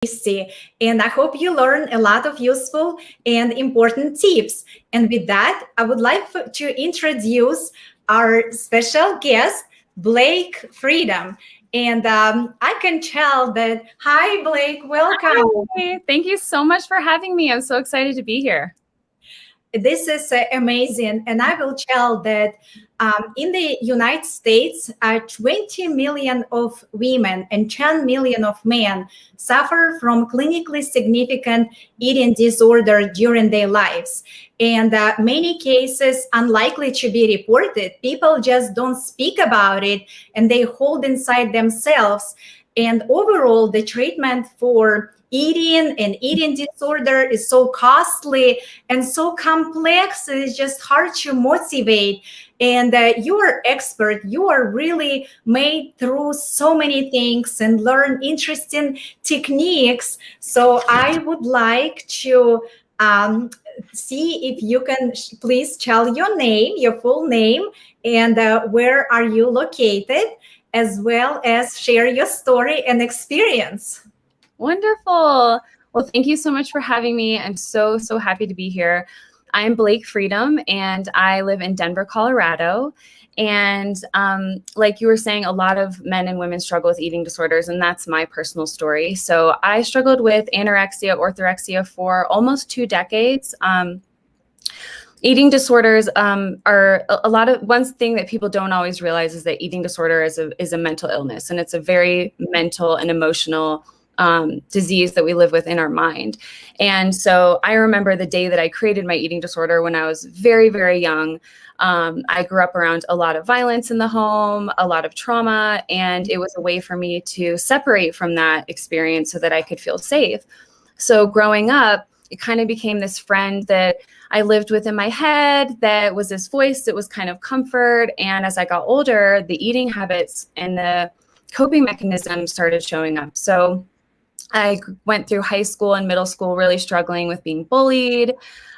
tasty. And I hope you learn a lot of useful and important tips. And with that, I would like to introduce our special guest, Blake Freedom. And I can tell that, hi, Blake, welcome. Hi. Thank you so much for having me. I'm so excited to be here. This is amazing. And I will tell that in the United States, 20 million of women and 10 million of men suffer from clinically significant eating disorder during their lives. And many cases unlikely to be reported. People just don't speak about it and they hold inside themselves. And overall, the treatment for eating and eating disorder is so costly and so complex. It's just hard to motivate. And you are expert. You are really made through so many things and learn interesting techniques. So I would like to see if you can please tell your name, your full name, and where are you located, as well as share your story and experience. Wonderful. Well, thank you so much for having me. I'm so happy to be here. I'm Blake Freedom, and I live in Denver, Colorado. And like you were saying, a lot of men and women struggle with eating disorders, and that's my personal story. So I struggled with anorexia, orthorexia for almost 2 decades. Eating disorders are one thing that people don't always realize is that eating disorder is a mental illness, and it's a very mental and emotional disease that we live with in our mind. And so I remember the day that I created my eating disorder when I was very young. I grew up around a lot of violence in the home, a lot of trauma, and it was a way for me to separate from that experience so that I could feel safe. So growing up, it kind of became this friend that I lived with in my head, that was this voice that was kind of comfort. And as I got older, the eating habits and the coping mechanisms started showing up. So I went through high school and middle school really struggling with being bullied.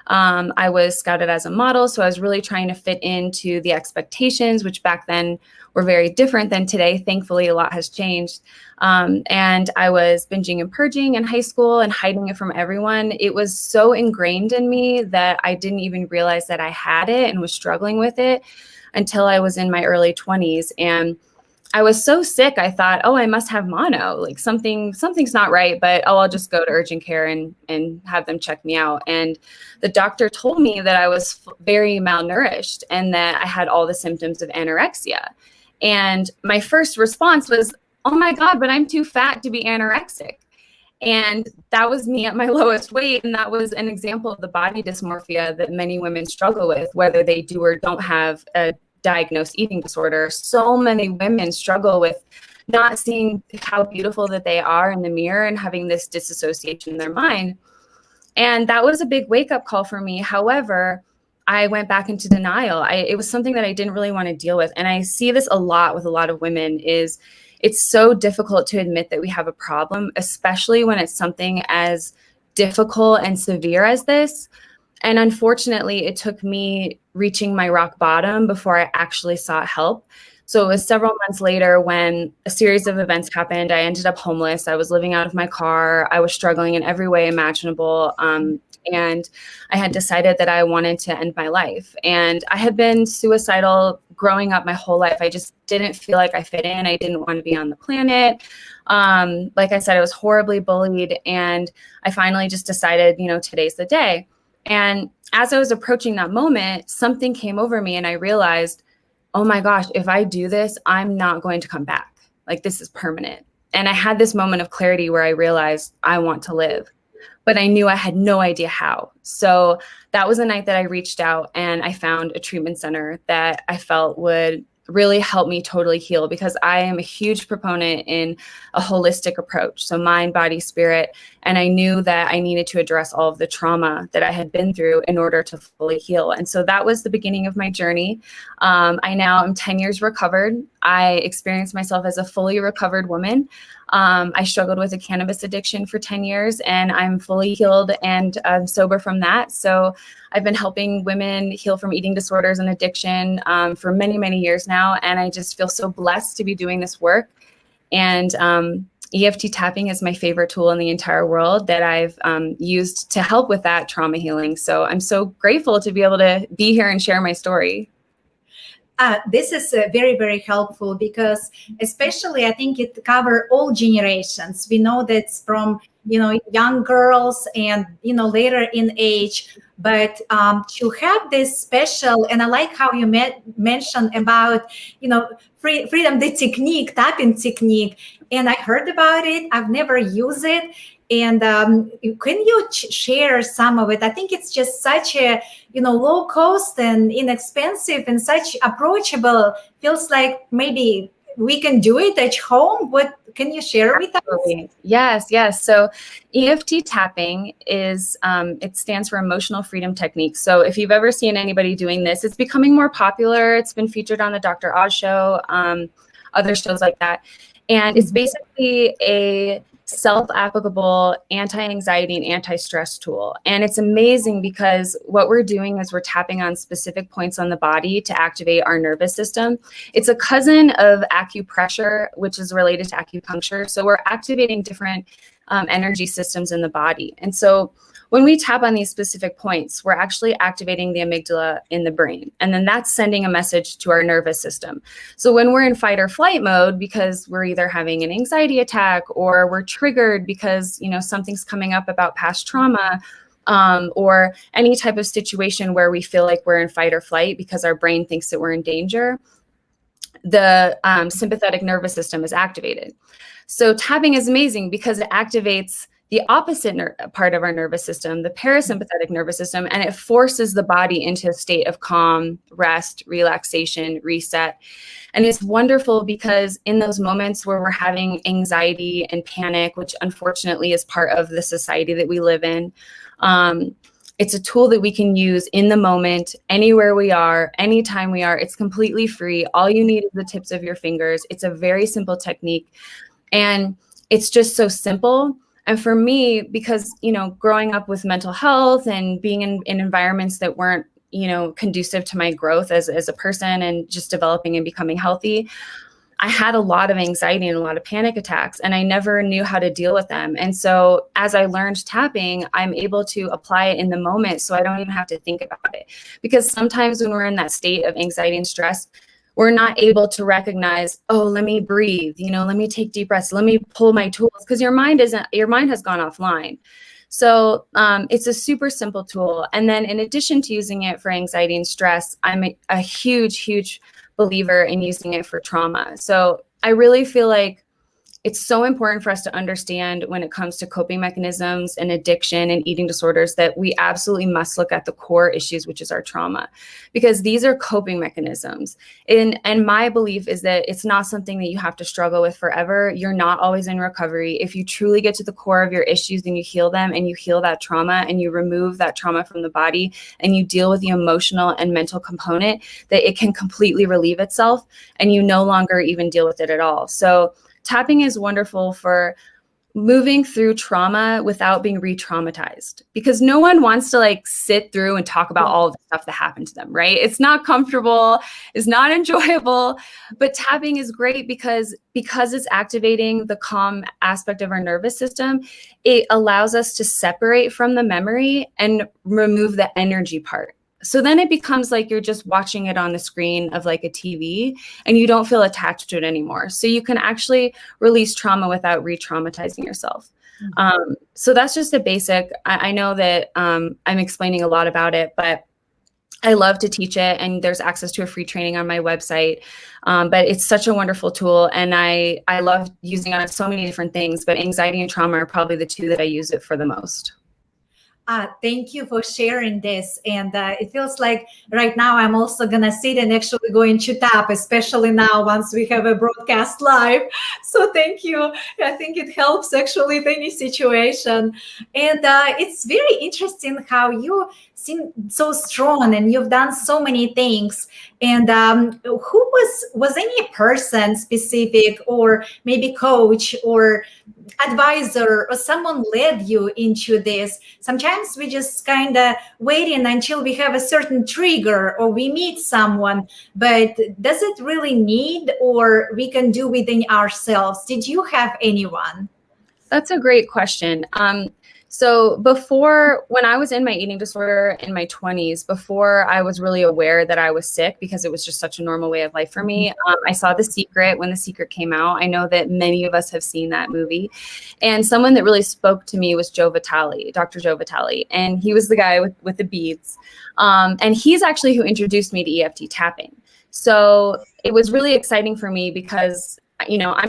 I was scouted as a model, so I was really trying to fit into the expectations, which back then were very different than today. Thankfully, a lot has changed. And I was binging and purging in high school and hiding it from everyone. It was so ingrained in me that I didn't even realize that I had it and was struggling with it until I was in my early 20s. And I was so sick, I thought, oh, I must have mono, like something's not right, but I'll just go to urgent care and have them check me out. And the doctor told me that I was very malnourished and that I had all the symptoms of anorexia. And my first response was, oh my God, but I'm too fat to be anorexic. And that was me at my lowest weight. And that was an example of the body dysmorphia that many women struggle with, whether they do or don't have a diagnosed eating disorder. So many women struggle with not seeing how beautiful that they are in the mirror and having this disassociation in their mind. And that was a big wake-up call for me. However, I went back into denial. It was something that I didn't really want to deal with. And I see this a lot with a lot of women is it's so difficult to admit that we have a problem, especially when it's something as difficult and severe as this. And unfortunately, it took me reaching my rock bottom before I actually sought help. So it was several months later when a series of events happened. I ended up homeless. I was living out of my car. I was struggling in every way imaginable. And I had decided that I wanted to end my life. And I had been suicidal growing up my whole life. I just didn't feel like I fit in. I didn't want to be on the planet. Like I said, I was horribly bullied. And I finally just decided, today's the day. And as I was approaching that moment, something came over me and I realized, oh my gosh, if I do this, I'm not going to come back. Like this is permanent. And I had this moment of clarity where I realized I want to live, but I knew I had no idea how. So that was the night that I reached out and I found a treatment center that I felt would really help me totally heal, because I am a huge proponent in a holistic approach. So mind, body, spirit. And I knew that I needed to address all of the trauma that I had been through in order to fully heal. And so that was the beginning of my journey. I now am 10 years recovered. I experienced myself as a fully recovered woman. I struggled with a cannabis addiction for 10 years and I'm fully healed and sober from that. So I've been helping women heal from eating disorders and addiction for many years now. And I just feel so blessed to be doing this work. And EFT tapping is my favorite tool in the entire world that I've used to help with that trauma healing. So I'm so grateful to be able to be here and share my story. This is very, very helpful because especially I think it covers all generations. We know that's from, young girls and, later in age. But to have this special, and I like how you mentioned about, freedom, the technique, tapping technique. And I heard about it. I've never used it. And can you share some of it? I think it's just such a, low cost and inexpensive and such approachable. Feels like maybe we can do it at home. What can you share with us? Yes. So EFT tapping is, it stands for Emotional Freedom Technique. So if you've ever seen anybody doing this, it's becoming more popular. It's been featured on the Dr. Oz show, other shows like that. And it's basically a self-applicable anti-anxiety and anti-stress tool. And it's amazing because what we're doing is we're tapping on specific points on the body to activate our nervous system. It's a cousin of acupressure, which is related to acupuncture. So we're activating different energy systems in the body. And so when we tap on these specific points, we're actually activating the amygdala in the brain. And then that's sending a message to our nervous system. So when we're in fight or flight mode, because we're either having an anxiety attack or we're triggered because, something's coming up about past trauma, or any type of situation where we feel like we're in fight or flight because our brain thinks that we're in danger, the sympathetic nervous system is activated. So tapping is amazing because it activates the opposite part of our nervous system, the parasympathetic nervous system, and it forces the body into a state of calm, rest, relaxation, reset. And it's wonderful because in those moments where we're having anxiety and panic, which unfortunately is part of the society that we live in, it's a tool that we can use in the moment, anywhere we are, anytime we are. It's completely free. All you need is the tips of your fingers. It's a very simple technique. And it's just so simple. And for me, because, growing up with mental health and being in environments that weren't, conducive to my growth as a person and just developing and becoming healthy, I had a lot of anxiety and a lot of panic attacks, and I never knew how to deal with them. And so as I learned tapping, I'm able to apply it in the moment so I don't even have to think about it. Because sometimes when we're in that state of anxiety and stress, we're not able to recognize, oh, let me breathe, let me take deep breaths, let me pull my tools, because your mind has gone offline. So it's a super simple tool. And then in addition to using it for anxiety and stress, I'm a huge believer in using it for trauma. So I really feel like it's so important for us to understand when it comes to coping mechanisms and addiction and eating disorders that we absolutely must look at the core issues, which is our trauma, because these are coping mechanisms. And my belief is that it's not something that you have to struggle with forever. You're not always in recovery. If you truly get to the core of your issues and you heal them and you heal that trauma and you remove that trauma from the body and you deal with the emotional and mental component, that it can completely relieve itself and you no longer even deal with it at all. So tapping is wonderful for moving through trauma without being re-traumatized, because no one wants to sit through and talk about all of the stuff that happened to them, right? It's not comfortable, it's not enjoyable, but tapping is great because it's activating the calm aspect of our nervous system. It allows us to separate from the memory and remove the energy part. So then it becomes like you're just watching it on the screen of a TV and you don't feel attached to it anymore. So you can actually release trauma without re-traumatizing yourself. Mm-hmm. So that's just a basic. I know that I'm explaining a lot about it, but I love to teach it, and there's access to a free training on my website. But it's such a wonderful tool, and I love using it on so many different things, but anxiety and trauma are probably the two that I use it for the most. Thank you for sharing this. And it feels like right now I'm also going to sit and actually going to tap, especially now once we have a broadcast live. So thank you. I think it helps actually in any situation. And it's very interesting how you seem so strong and you've done so many things. And who was any person specific or maybe coach or advisor or someone led you into this? Sometimes we just kind of waiting until we have a certain trigger or we meet someone, but does it really need, or we can do within ourselves? Did you have anyone? That's a great question. So before, when I was in my eating disorder in my 20s, before I was really aware that I was sick, because it was just such a normal way of life for me, I saw The Secret when The Secret came out. I know that many of us have seen that movie. And someone that really spoke to me was Joe Vitale, Dr. Joe Vitale. And he was the guy with the beads. And he's actually who introduced me to EFT tapping. So it was really exciting for me because, you know,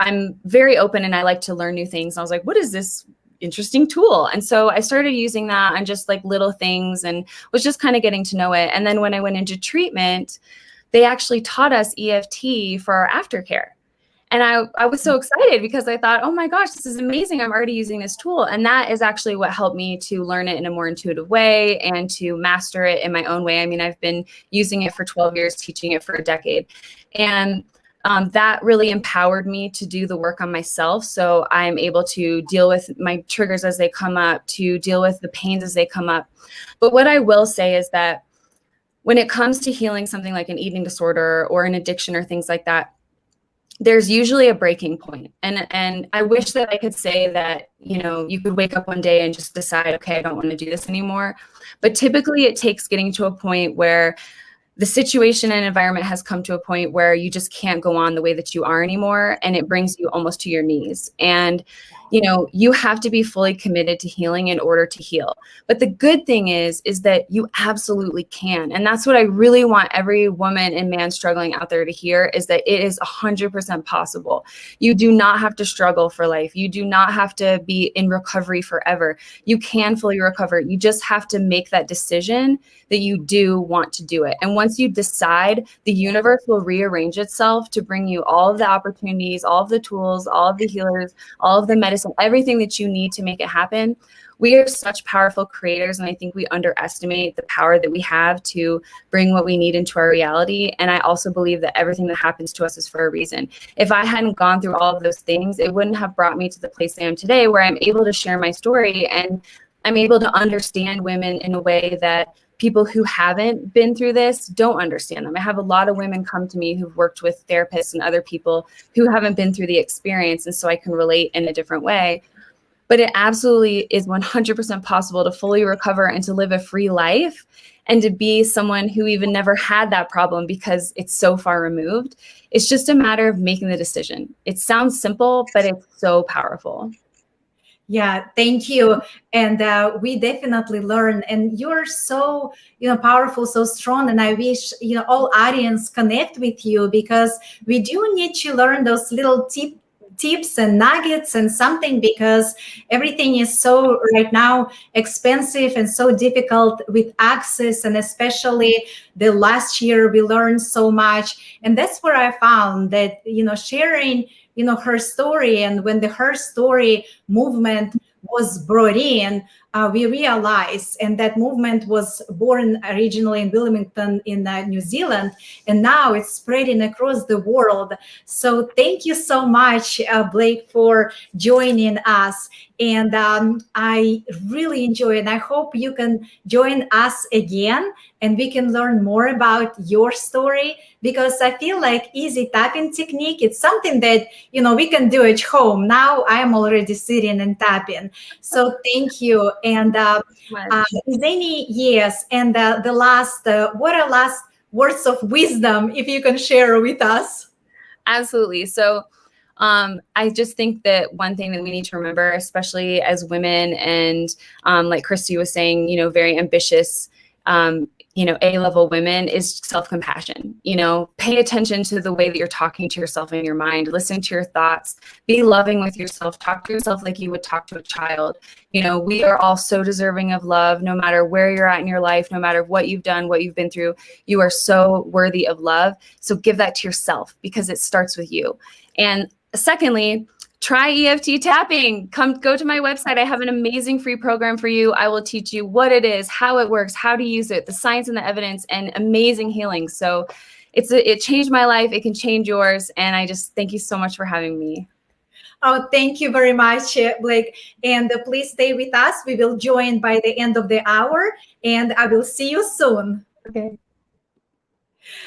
I'm very open and I like to learn new things. I was like, what is this interesting tool? And so I started using that on just like little things and was just kind of getting to know it. And then when I went into treatment, they actually taught us EFT for our aftercare. And I was so excited because I thought, oh my gosh, this is amazing. I'm already using this tool. And that is actually what helped me to learn it in a more intuitive way and to master it in my own way. I mean, I've been using it for 12 years, teaching it for a decade. And that really empowered me to do the work on myself. So I'm able to deal with my triggers as they come up, to deal with the pains as they come up. But what I will say is that when it comes to healing something like an eating disorder or an addiction or things like that, there's usually a breaking point. And I wish that I could say that, you know, you could wake up one day and just decide, okay, I don't want to do this anymore. But typically it takes getting to a point where the situation and environment has come to a point where you just can't go on the way that you are anymore. And it brings you almost to your knees. And, you know, you have to be fully committed to healing in order to heal. But the good thing is that you absolutely can. And that's what I really want every woman and man struggling out there to hear, is that it is 100% possible. You do not have to struggle for life. You do not have to be in recovery forever. You can fully recover. You just have to make that decision that you do want to do it. And once you decide, the universe will rearrange itself to bring you all of the opportunities, all of the tools, all of the healers, all of the medicine, everything that you need to make it happen. We are such powerful creators, and I think we underestimate the power that we have to bring what we need into our reality. And I also believe that everything that happens to us is for a reason. If I hadn't gone through all of those things, it wouldn't have brought me to the place I am today, where I'm able to share my story and I'm able to understand women in a way that people who haven't been through this don't understand them. I have a lot of women come to me who've worked with therapists and other people who haven't been through the experience, and so I can relate in a different way. But it absolutely is 100% possible to fully recover and to live a free life and to be someone who even never had that problem because it's so far removed. It's just a matter of making the decision. It sounds simple, but it's so powerful. Yeah, thank you. And we definitely learn. And you're so, powerful, so strong. And I wish, all audience connect with you, because we do need to learn those little tips and nuggets and something, because everything is so right now expensive and so difficult with access. And especially the last year, we learned so much. And that's where I found that, sharing her story, and when the Her Story movement was brought in, we realized, and that movement was born originally in Wilmington in New Zealand, and now it's spreading across the world. So thank you so much, Blake, for joining us. And I really enjoy it. And I hope you can join us again and we can learn more about your story, because I feel like easy tapping technique, it's something that, we can do at home. Now I'm already sitting and tapping. So thank you. And is any, yes, and the last, what are last words of wisdom, if you can share with us? Absolutely. So I just think that one thing that we need to remember, especially as women, and like Christy was saying, very ambitious, A-level women, is self-compassion. Pay attention to the way that you're talking to yourself in your mind, listen to your thoughts, be loving with yourself, talk to yourself like you would talk to a child. We are all so deserving of love, no matter where you're at in your life, no matter what you've done, what you've been through, you are so worthy of love. So give that to yourself, because it starts with you. And secondly, try EFT tapping. Go to my website. I have an amazing free program for you. I will teach you what it is, how it works, how to use it, the science and the evidence, and amazing healing. So it changed my life. It can change yours. And I just thank you so much for having me. Oh, thank you very much, Blake. And please stay with us. We will join by the end of the hour, and I will see you soon. Okay.